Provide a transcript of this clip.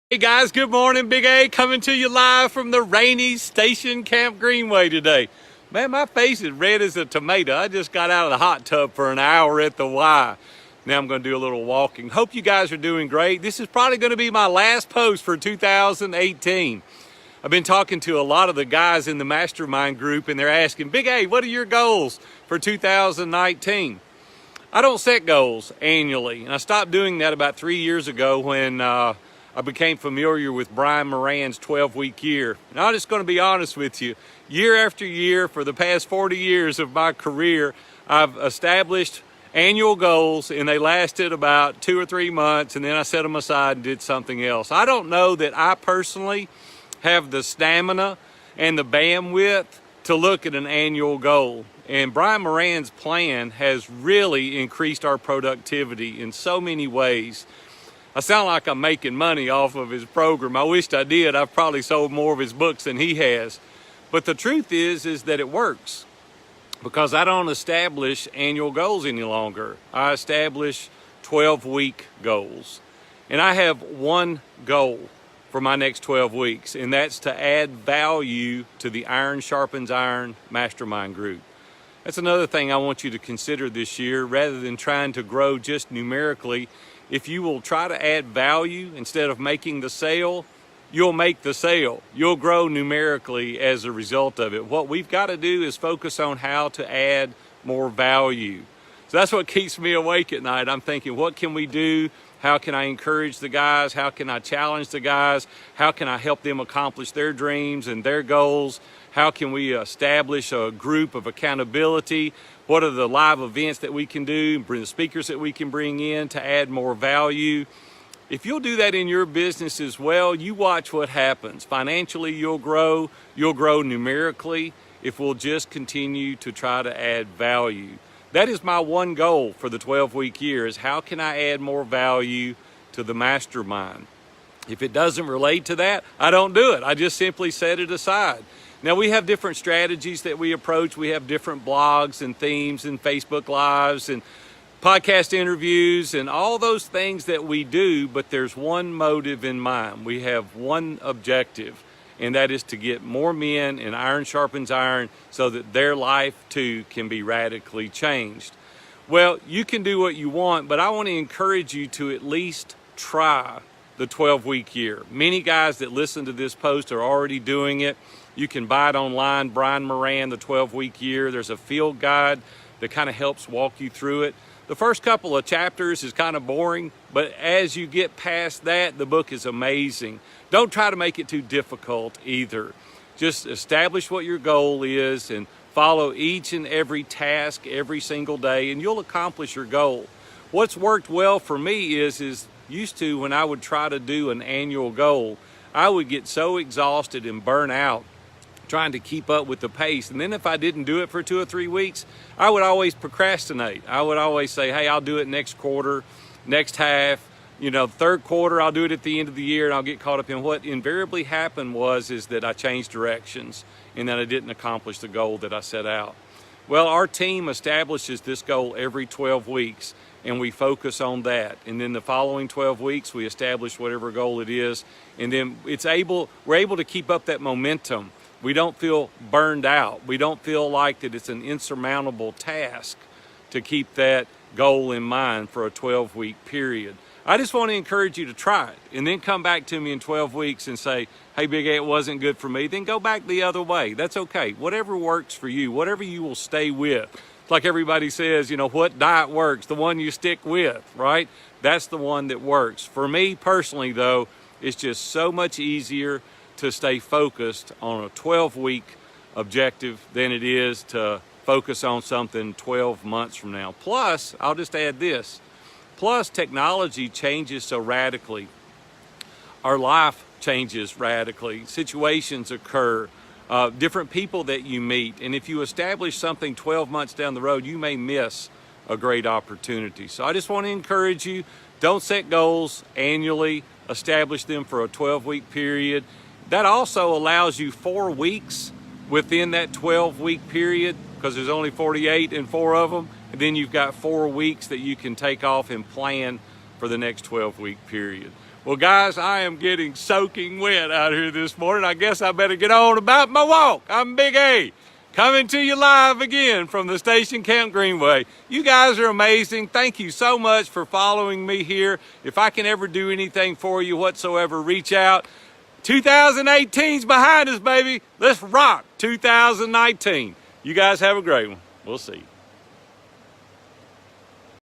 Hey guys, good morning. Big A coming to you live from the rainy station Camp Greenway today. Man, my face is red as a tomato. I just got out of the hot tub for an hour at the Y. Now I'm going to do a little walking. Hope you guys are doing great. This is probably going to be my last post for 2018. I've been talking to a lot of the guys in the mastermind group and they're asking, Big A, what are your goals for 2019? I don't set goals annually, and I stopped doing that about 3 years ago when I became familiar with Brian Moran's 12-week year. And I'm just going to be honest with you. Year after year, for the past 40 years of my career, I've established annual goals, and they lasted about 2 or 3 months, and then I set them aside and did something else. I don't know that I personally have the stamina and the bandwidth to look at an annual goal. And Brian Moran's plan has really increased our productivity in so many ways. I sound like I'm making money off of his program. I wished I did. I've probably sold more of his books than he has. But the truth is that it works, because I don't establish annual goals any longer. I establish 12-week goals. And I have one goal for my next 12 weeks, and that's to add value to the Iron Sharpens Iron Mastermind group. That's another thing I want you to consider this year. Rather than trying to grow just numerically, if you will try to add value instead of making the sale, you'll make the sale. You'll grow numerically as a result of it. What we've got to do is focus on how to add more value. So that's what keeps me awake at night. I'm thinking, what can we do? How can I encourage the guys? How can I challenge the guys? How can I help them accomplish their dreams and their goals? How can we establish a group of accountability? What are the live events that we can do? Bring the speakers that we can bring in to add more value. If you'll do that in your business as well, you watch what happens. Financially, you'll grow numerically if we'll just continue to try to add value. That is my one goal for the 12-week year, is how can I add more value to the mastermind? If it doesn't relate to that, I don't do it. I just simply set it aside. Now, we have different strategies that we approach. We have different blogs and themes and Facebook Lives and podcast interviews and all those things that we do, but there's one motive in mind. We have one objective, and that is to get more men in Iron Sharpens Iron so that their life too can be radically changed. Well, you can do what you want, but I want to encourage you to at least try the 12-week year. Many guys that listen to this post are already doing it. You can buy it online, Brian Moran, the 12-week year. There's a field guide that kind of helps walk you through it. The first couple of chapters is kind of boring, but as you get past that, the book is amazing. Don't try to make it too difficult either. Just establish what your goal is and follow each and every task every single day, and you'll accomplish your goal. What's worked well for me is used to, when I would try to do an annual goal, I would get so exhausted and burn out trying to keep up with the pace. And then if I didn't do it for 2 or 3 weeks, I would always procrastinate. I would always say, hey, I'll do it next quarter, next half, third quarter, I'll do it at the end of the year, and I'll get caught up in what invariably happened is that I changed directions and that I didn't accomplish the goal that I set out. Well, our team establishes this goal every 12 weeks, and we focus on that. And then the following 12 weeks, we establish whatever goal it is, and then we're able to keep up that momentum. We don't feel burned out. We don't feel like that it's an insurmountable task to keep that goal in mind for a 12-week period. I just want to encourage you to try it and then come back to me in 12 weeks and say, hey, Big A, it wasn't good for me. Then go back the other way. That's okay. Whatever works for you, whatever you will stay with. Like everybody says, what diet works? The one you stick with, right? That's the one that works. For me personally, though, it's just so much easier to stay focused on a 12-week objective than it is to focus on something 12 months from now. Plus, I'll just add this, technology changes so radically. Our life changes radically. Situations occur, different people that you meet. And if you establish something 12 months down the road, you may miss a great opportunity. So I just want to encourage you, don't set goals annually, establish them for a 12-week period. That also allows you 4 weeks within that 12-week period, because there's only 48 in 4 of them. And then you've got 4 weeks that you can take off and plan for the next 12-week period. Well, guys, I am getting soaking wet out here this morning. I guess I better get on about my walk. I'm Big A, coming to you live again from the station Camp Greenway. You guys are amazing. Thank you so much for following me here. If I can ever do anything for you whatsoever, reach out. 2018's behind us, baby. Let's rock 2019. You guys have a great one. We'll see you.